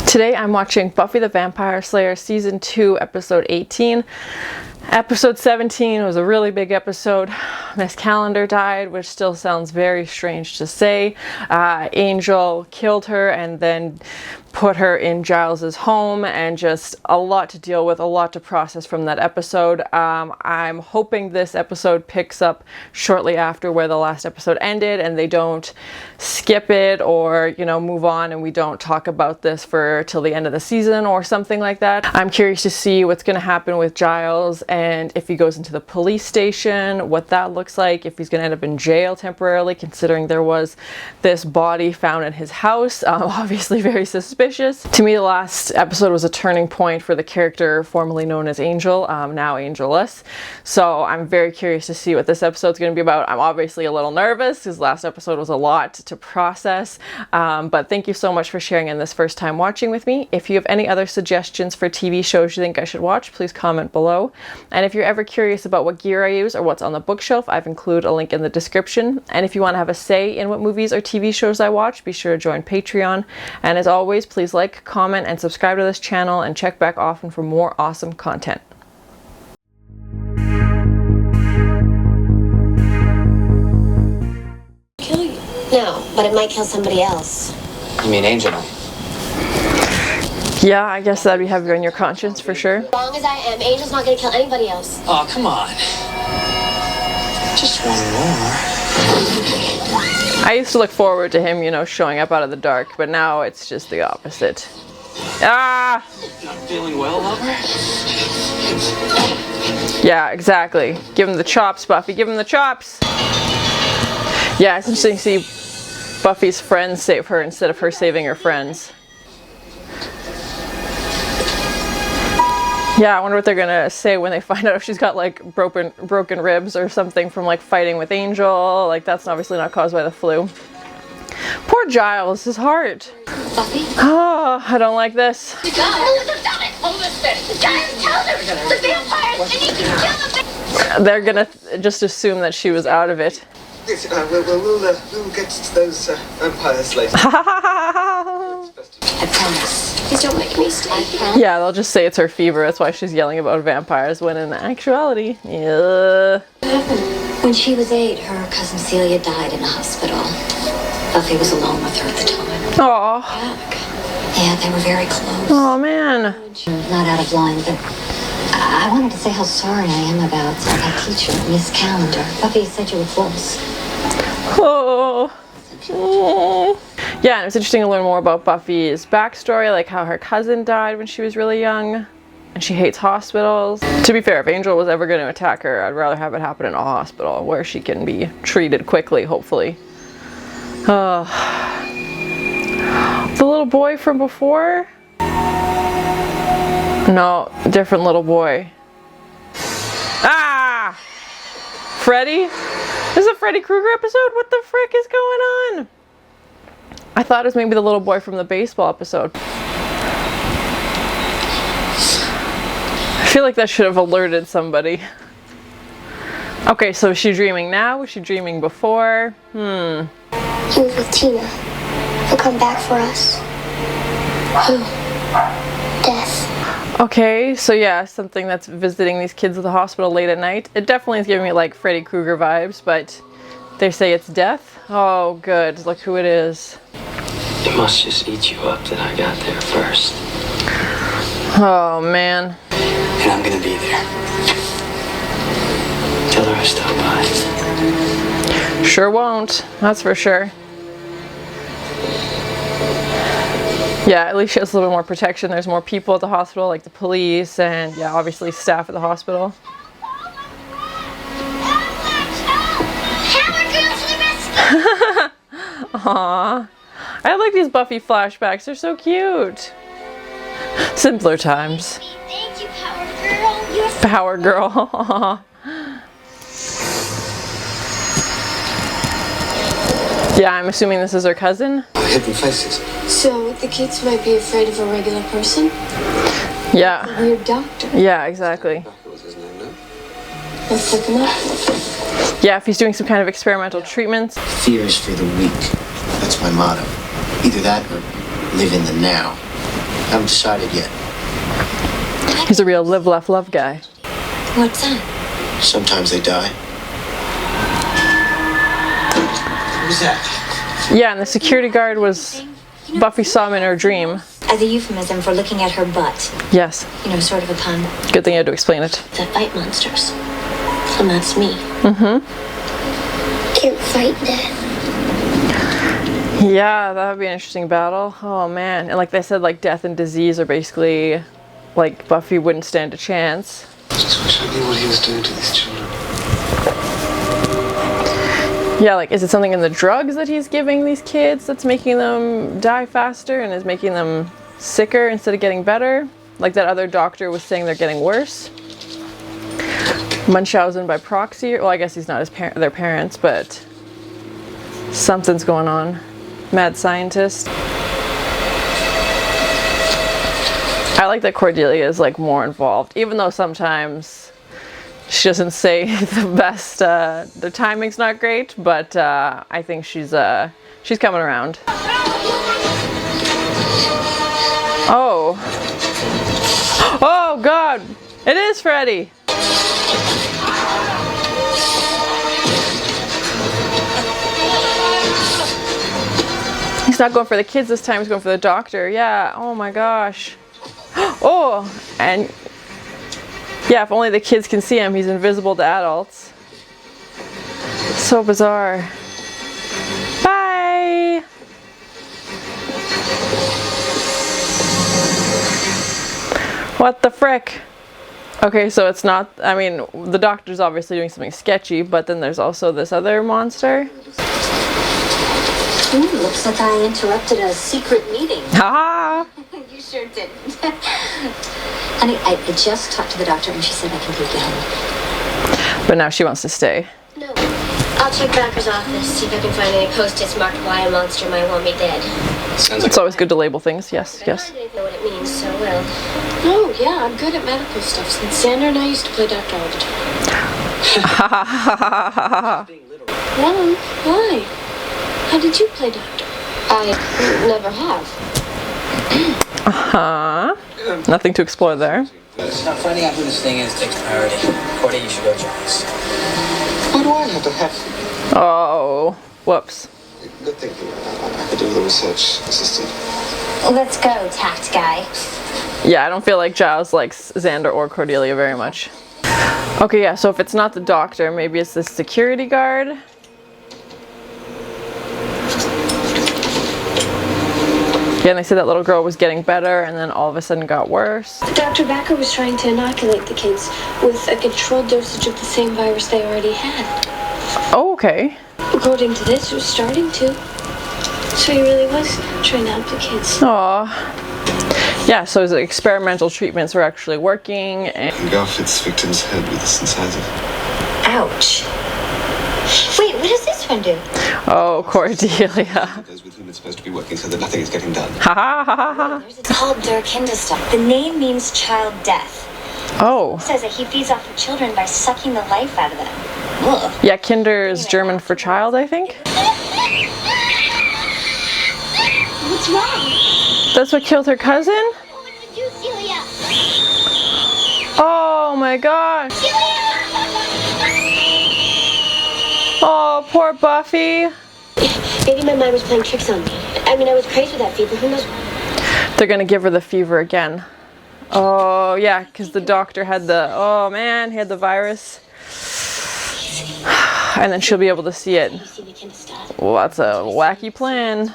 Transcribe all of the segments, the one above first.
Today I'm watching Buffy the Vampire Slayer Season 2, Episode 18. Episode 17 was a really big episode. Miss Calendar died, which still sounds very strange to say. Angel killed her and then put her in Giles's home, and just a lot to deal with, a lot to process from that episode. I'm hoping this episode picks up shortly after where the last episode ended, and they don't skip it or, you know, move on and we don't talk about this for till the end of the season or something like that. I'm curious to see what's going to happen with Giles, and if he goes into the police station, what that looks like, if he's going to end up in jail temporarily, considering there was this body found in his house. Obviously very suspicious. To me, the last episode was a turning point for the character formerly known as Angel, now Angelus. So I'm very curious to see what this episode's going to be about. I'm obviously a little nervous because last episode was a lot to process, but thank you so much for sharing in this first time watching with me. If you have any other suggestions for TV shows you think I should watch, please comment below. And if you're ever curious about what gear I use or what's on the bookshelf, I've included a link in the description. And if you want to have a say in what movies or TV shows I watch, be sure to join Patreon. And as always, please like, comment, and subscribe to this channel, and check back often for more awesome content. Kill you? No, but it might kill somebody else. You mean Angel? Yeah, I guess that'd be heavier on your conscience for sure. As long as I am, Angel's not gonna kill anybody else. Oh, come on. Just one more. I used to look forward to him, you know, showing up out of the dark, but now it's just the opposite. Ah! Not feeling well, lover? Yeah, exactly. Give him the chops, Buffy. Give him the chops! Yeah, it's interesting to see Buffy's friends save her instead of her saving her friends. Yeah, I wonder what they're gonna say when they find out if she's got like broken ribs or something from like fighting with Angel. Like, that's obviously not caused by the flu. Poor Giles, his heart. Buffy? Oh, I don't like this. Stop it! Hold this bit. Giles, tell them! The vampires! And you can kill them! They're gonna just assume that she was out of it. Yes, we'll get to those vampires later. I promise. Please don't make me stay. I promise. Yeah, they'll just say it's her fever. That's why she's yelling about vampires, when in actuality, yeah. What happened? When she was 8, her cousin Celia died in the hospital. Buffy was alone with her at the time. Aw. Yeah, they were very close. Oh man. Not out of line, but I wanted to say how sorry I am about that teacher, Miss Calendar. Buffy said you were close. Oh. Oh. Yeah, and it's interesting to learn more about Buffy's backstory, like how her cousin died when she was really young, and she hates hospitals. To be fair, if Angel was ever going to attack her, I'd rather have it happen in a hospital where she can be treated quickly, hopefully. The little boy from before? No, different little boy. Ah! Freddy? This is a Freddy Krueger episode? What the frick is going on? I thought it was maybe the little boy from the baseball episode. I feel like that should have alerted somebody. Okay, so is she dreaming now? Was she dreaming before? He was with Tina. He'll come back for us. Who? Death. Okay, so yeah, something that's visiting these kids at the hospital late at night. It definitely is giving me like Freddy Krueger vibes, but they say it's Death. Oh, good. Look who it is. It must just eat you up that I got there first. Oh, man. And I'm gonna be there. Tell her I stopped by. Sure won't. That's for sure. Yeah, at least she has a little bit more protection. There's more people at the hospital, like the police and, yeah, obviously staff at the hospital. Aww. I like these Buffy flashbacks. They're so cute. Simpler times. Thank you, Power Girl. You're Power Girl. Yeah, I'm assuming this is her cousin. Hidden faces. So the kids might be afraid of a regular person? Yeah. A weird doctor. Yeah, exactly. What was his name now? Let's look him up. Yeah, if he's doing some kind of experimental treatments. Fear is for the weak. That's my motto. Either that or live in the now. Haven't decided yet. He's a real live, laugh, love guy. What's that? Sometimes they die. Who's that? Yeah, and the security guard was Buffy saw him in her dream. As a euphemism for looking at her butt. Yes. You know, sort of a pun. Good thing I had to explain it. That fight monsters. And that's me. Can't fight death. Yeah, that would be an interesting battle. Oh man. And like they said, like death and disease are basically like Buffy wouldn't stand a chance. Just wish I knew what he was doing to these children. Yeah, like is it something in the drugs that he's giving these kids that's making them die faster and is making them sicker instead of getting better? Like that other doctor was saying they're getting worse. Munchausen by proxy. Well, I guess he's not their parents, but something's going on. Mad scientist. I like that Cordelia is like more involved, even though sometimes she doesn't say the best. The timing's not great, but I think she's coming around. Oh. Oh God! It is Freddy. He's not going for the kids this time, he's going for the doctor. Yeah, oh my gosh. Oh, and yeah, if only the kids can see him, he's invisible to adults. So bizarre. Bye! What the frick? Okay, so it's not, I mean, the doctor's obviously doing something sketchy, but then there's also this other monster. Ooh, looks like I interrupted a secret meeting. Haha! You sure didn't. Honey, I just talked to the doctor and she said I can take you home. But now she wants to stay. No. I'll check Backer's office, see if I can find any post-its marked why a monster might want me dead. Sounds like It's always good to label things, yes, yes. I didn't know what it means, so well. Oh, yeah, I'm good at medical stuff since Xander and I used to play doctor all the time. Mom, why? How did you play doctor? I never have. Nothing to explore there. Now, finding out who this thing is takes priority. Cordy, you should go join us. Why do I have to have? Oh, whoops. Good thinking. I could do the research assistant. Let's go, tact guy. Yeah, I don't feel like Giles likes Xander or Cordelia very much. Okay, yeah, so if it's not the doctor, maybe it's the security guard. Yeah, and they said that little girl was getting better and then all of a sudden got worse. Dr. Backer was trying to inoculate the kids with a controlled dosage of the same virus they already had. Oh, okay. According to this, it was starting to. So he really was trying to help the kids. Aw. Yeah, so his experimental treatments were actually working. And Engulf its victim's head with this incisive. Ouch. Wait, what does this one do? oh, Cordelia. Those with whom it's supposed to be working so that nothing is getting done. Ha ha ha ha ha. It's called Durkindestop. The name means child death. Oh. It says that he feeds off of children by sucking the life out of them. Ugh. Yeah, Kinder is German for child, I think. What's wrong? That's what killed her cousin? What did you do, Celia? Oh my gosh. Oh, poor Buffy. Maybe my mind was playing tricks on me. I mean, I was crazy with that fever. Who knows? They're gonna give her the fever again. Oh, yeah, because the doctor had the, oh man, he had the virus. And then she'll be able to see it. Well, that's a wacky plan.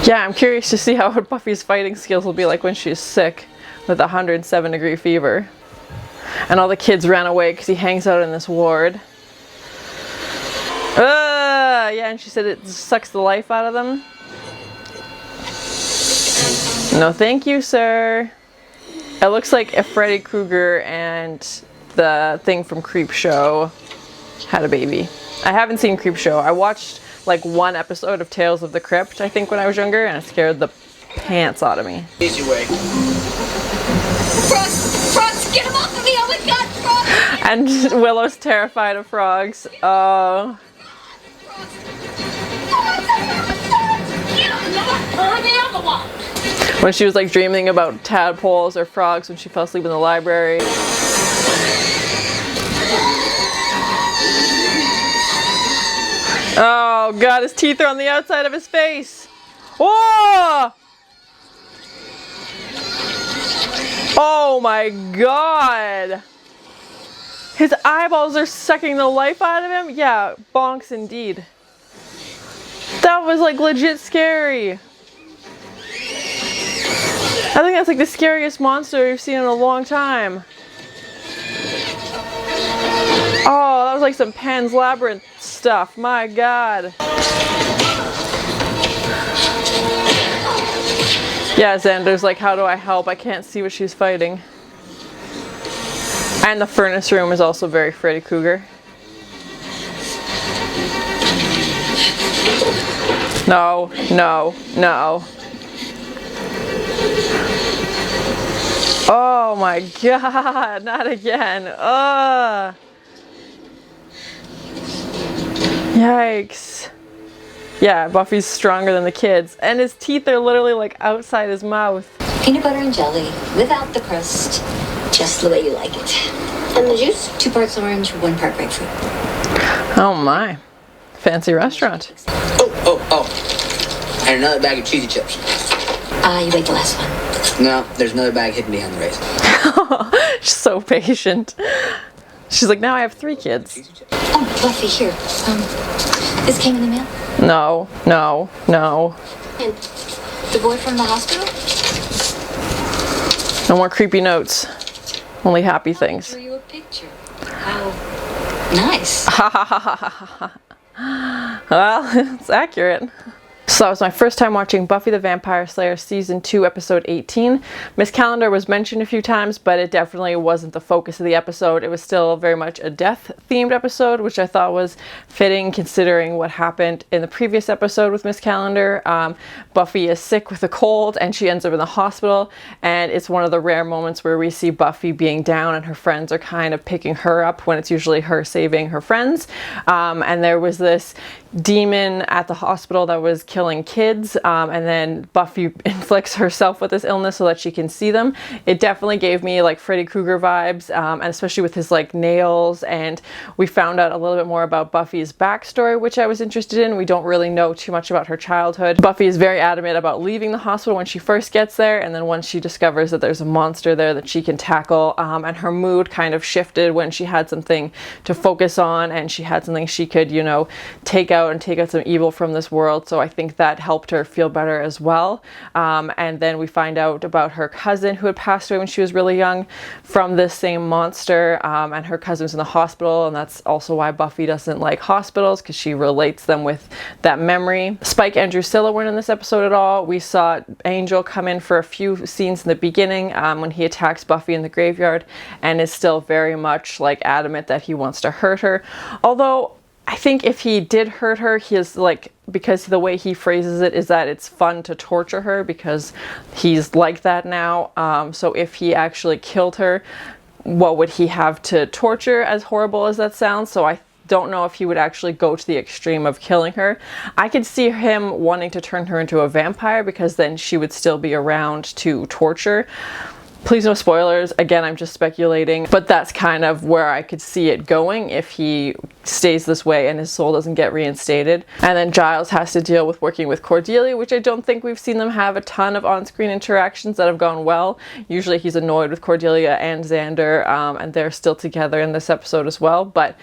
Yeah, I'm curious to see how Buffy's fighting skills will be like when she's sick with 107-degree fever. And all the kids ran away because he hangs out in this ward. Yeah, and she said it sucks the life out of them. No thank you, sir. It looks like if Freddy Krueger and the thing from Creepshow had a baby. I haven't seen Creepshow. I watched like one episode of Tales of the Crypt, I think, when I was younger, and it scared the pants out of me. Easy way. Frogs, get him off of me! Oh my God, Frogs! And Willow's terrified of frogs. Oh. No! When she was like dreaming about tadpoles or frogs when she fell asleep in the library. Oh god, his teeth are on the outside of his face. Whoa! Oh my god! His eyeballs are sucking the life out of him? Yeah, bonks indeed. That was like legit scary. I think that's like the scariest monster we've seen in a long time. Oh, that was like some Pan's Labyrinth stuff. My god. Yeah, Xander's like, how do I help? I can't see what she's fighting. And the furnace room is also very Freddy Krueger. No, no, no. Oh my god, not again. Ugh. Yikes. Yeah, Buffy's stronger than the kids. And his teeth are literally like outside his mouth. Peanut butter and jelly, without the crust. Just the way you like it. And the juice? 2 parts orange, 1 part grapefruit. Oh my. Fancy restaurant. Oh. And another bag of cheesy chips. You ate the last one. No, there's another bag hidden behind the raisin. She's so patient. She's like, now I have 3 kids. Oh, Buffy, here. This came in the mail? No, no, no. And the boy from the hospital? No more creepy notes. Only happy things. Drew you a picture. How nice. Well, it's accurate. So that was my first time watching Buffy the Vampire Slayer Season 2, Episode 18. Miss Calendar was mentioned a few times, but it definitely wasn't the focus of the episode. It was still very much a death-themed episode, which I thought was fitting considering what happened in the previous episode with Miss Calendar. Buffy is sick with a cold and she ends up in the hospital, and it's one of the rare moments where we see Buffy being down and her friends are kind of picking her up when it's usually her saving her friends. And there was this demon at the hospital that was killing kids, and then Buffy inflicts herself with this illness so that she can see them. It definitely gave me like Freddy Krueger vibes, and especially with his like nails, and we found out a little bit more about Buffy's backstory, which I was interested in. We don't really know too much about her childhood. Buffy is very adamant about leaving the hospital when she first gets there, and then once she discovers that there's a monster there that she can tackle, and her mood kind of shifted when she had something to focus on and she had something she could, you know, take out some evil from this world. So I think that helped her feel better as well. And then we find out about her cousin who had passed away when she was really young from this same monster, and her cousin's in the hospital, and that's also why Buffy doesn't like hospitals, because she relates them with that memory. Spike and Drusilla weren't in this episode at all. We saw Angel come in for a few scenes in the beginning when he attacks Buffy in the graveyard, and is still very much like adamant that he wants to hurt her. Although I think if he did hurt her, he is like, because the way he phrases it is that it's fun to torture her because he's like that now. So if he actually killed her, what would he have to torture, as horrible as that sounds? So I don't know if he would actually go to the extreme of killing her. I could see him wanting to turn her into a vampire because then she would still be around to torture. Please no spoilers. Again, I'm just speculating, but that's kind of where I could see it going if he stays this way and his soul doesn't get reinstated. And then Giles has to deal with working with Cordelia, which I don't think we've seen them have a ton of on-screen interactions that have gone well. Usually he's annoyed with Cordelia and Xander, and they're still together in this episode as well. But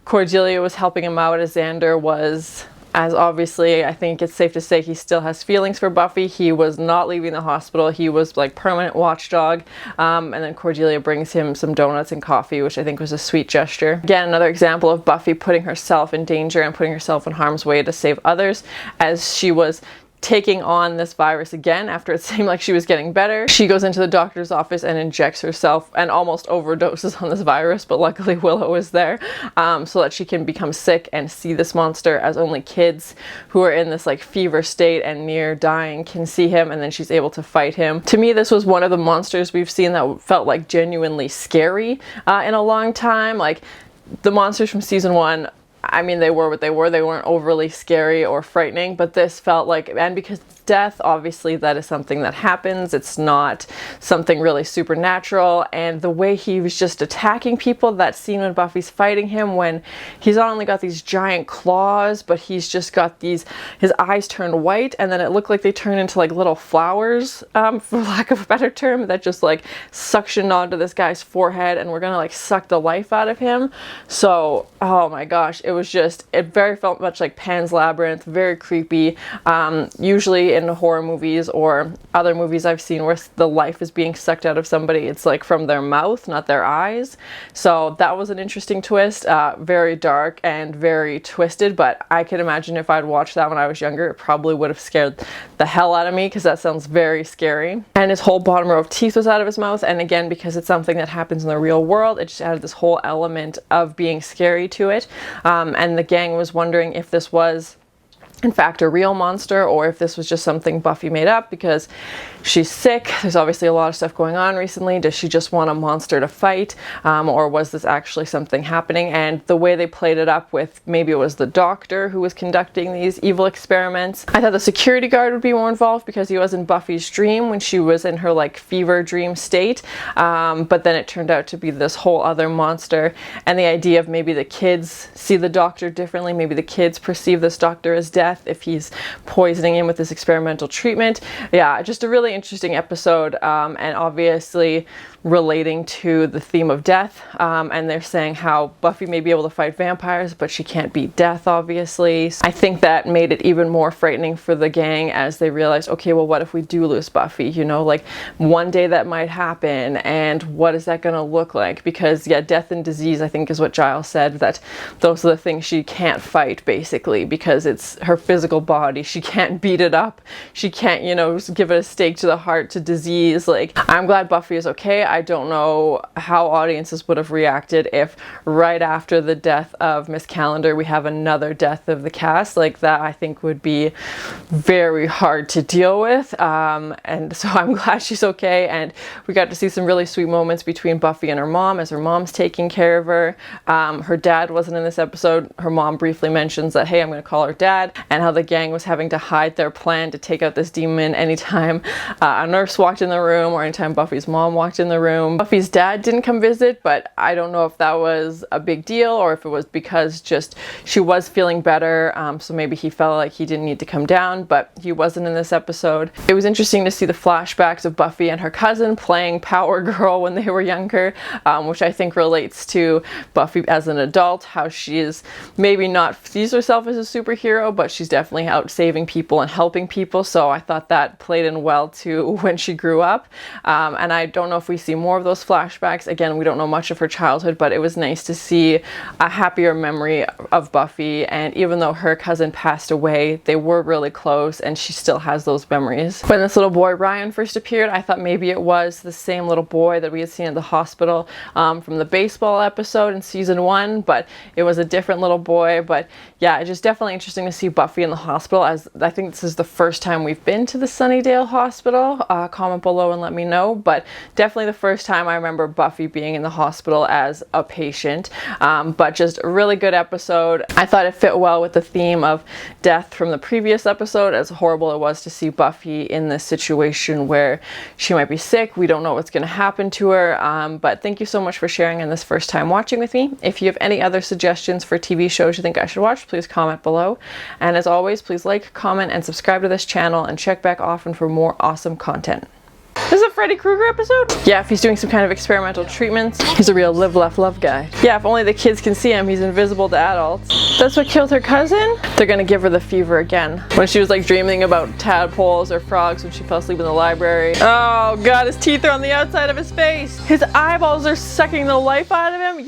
Cordelia was helping him out as Xander was, as obviously I think it's safe to say he still has feelings for Buffy. He was not leaving the hospital. He was like permanent watchdog. And then Cordelia brings him some donuts and coffee, which I think was a sweet gesture. Again, another example of Buffy putting herself in danger and putting herself in harm's way to save others, as she was taking on this virus again after it seemed like she was getting better. She goes into the doctor's office and injects herself and almost overdoses on this virus, but luckily Willow is there, so that she can become sick and see this monster as only kids who are in this like fever state and near dying can see him, and then she's able to fight him. To me, this was one of the monsters we've seen that felt like genuinely scary in a long time. Like the monsters from season 1, I mean, they were what they were. They weren't overly scary or frightening, but this felt like, and because it's death, obviously that is something that happens. It's not something really supernatural. And the way he was just attacking people, that scene when Buffy's fighting him, when he's not only got these giant claws, but he's just got these, his eyes turned white, and then it looked like they turned into like little flowers, for lack of a better term, that just like suctioned onto this guy's forehead and we're gonna like suck the life out of him. So, oh my gosh, it was just, it very felt much like Pan's Labyrinth, very creepy. Usually in horror movies or other movies I've seen where the life is being sucked out of somebody, it's like from their mouth, not their eyes. So that was an interesting twist, very dark and very twisted, but I can imagine if I'd watched that when I was younger, it probably would have scared the hell out of me, because that sounds very scary. And his whole bottom row of teeth was out of his mouth, and again, because it's something that happens in the real world, it just added this whole element of being scary to it. And the gang was wondering if this was in fact a real monster or if this was just something Buffy made up because she's sick. There's obviously a lot of stuff going on recently. Does she just want a monster to fight, or was this actually something happening? And the way they played it up with, maybe it was the doctor who was conducting these evil experiments. I thought the security guard would be more involved because he was in Buffy's dream when she was in her like fever dream state, but then it turned out to be this whole other monster. And the idea of maybe the kids see the doctor differently, maybe the kids perceive this doctor as death if he's poisoning him with this experimental treatment. Yeah, just a really interesting episode, and obviously relating to the theme of death, and they're saying how Buffy may be able to fight vampires, but she can't beat death, obviously. I think that made it even more frightening for the gang as they realized, okay, well, what if we do lose Buffy? You know, like one day that might happen, and what is that going to look like? Because yeah, death and disease, I think is what Giles said, that those are the things she can't fight, basically, because it's her physical body. She can't beat it up. She can't, you know, give it a stake to the heart, to disease. Like, I'm glad Buffy is okay. I don't know how audiences would have reacted if right after the death of Miss Calendar we have another death of the cast. Like, that I think would be very hard to deal with, and so I'm glad she's okay. And we got to see some really sweet moments between Buffy and her mom as her mom's taking care of her. Her dad wasn't in this episode. Her mom briefly mentions that, hey, I'm going to call her dad, and how the gang was having to hide their plan to take out this demon anytime a nurse walked in the room or anytime Buffy's mom walked in the room. Buffy's dad didn't come visit, but I don't know if that was a big deal or if it was because just she was feeling better, so maybe he felt like he didn't need to come down, but he wasn't in this episode. It was interesting to see the flashbacks of Buffy and her cousin playing Power Girl when they were younger, which I think relates to Buffy as an adult, how she is maybe not sees herself as a superhero, but she's definitely out saving people and helping people. So I thought that played in well to when she grew up, and I don't know if we see more of those flashbacks. Again, we don't know much of her childhood, but it was nice to see a happier memory of Buffy. And even though her cousin passed away, they were really close and she still has those memories. When this little boy Ryan first appeared, I thought maybe it was the same little boy that we had seen at the hospital from the baseball episode in season 1, but it was a different little boy. But yeah, it's just definitely interesting to see Buffy in the hospital, as I think this is the first time we've been to the Sunnydale hospital. Comment below and let me know, but definitely the first time I remember Buffy being in the hospital as a patient. But just a really good episode. I thought it fit well with the theme of death from the previous episode, as horrible it was to see Buffy in this situation where she might be sick. We don't know what's going to happen to her, but thank you so much for sharing in this first time watching with me. If you have any other suggestions for TV shows you think I should watch, please comment below. And as always, please like, comment, and subscribe to this channel, and check back often for more awesome content. This is a Freddy Krueger episode? Yeah, if he's doing some kind of experimental treatments, he's a real live, laugh, love guy. Yeah, if only the kids can see him, he's invisible to adults. That's what killed her cousin? They're gonna give her the fever again. When she was like dreaming about tadpoles or frogs when she fell asleep in the library. Oh god, his teeth are on the outside of his face. His eyeballs are sucking the life out of him.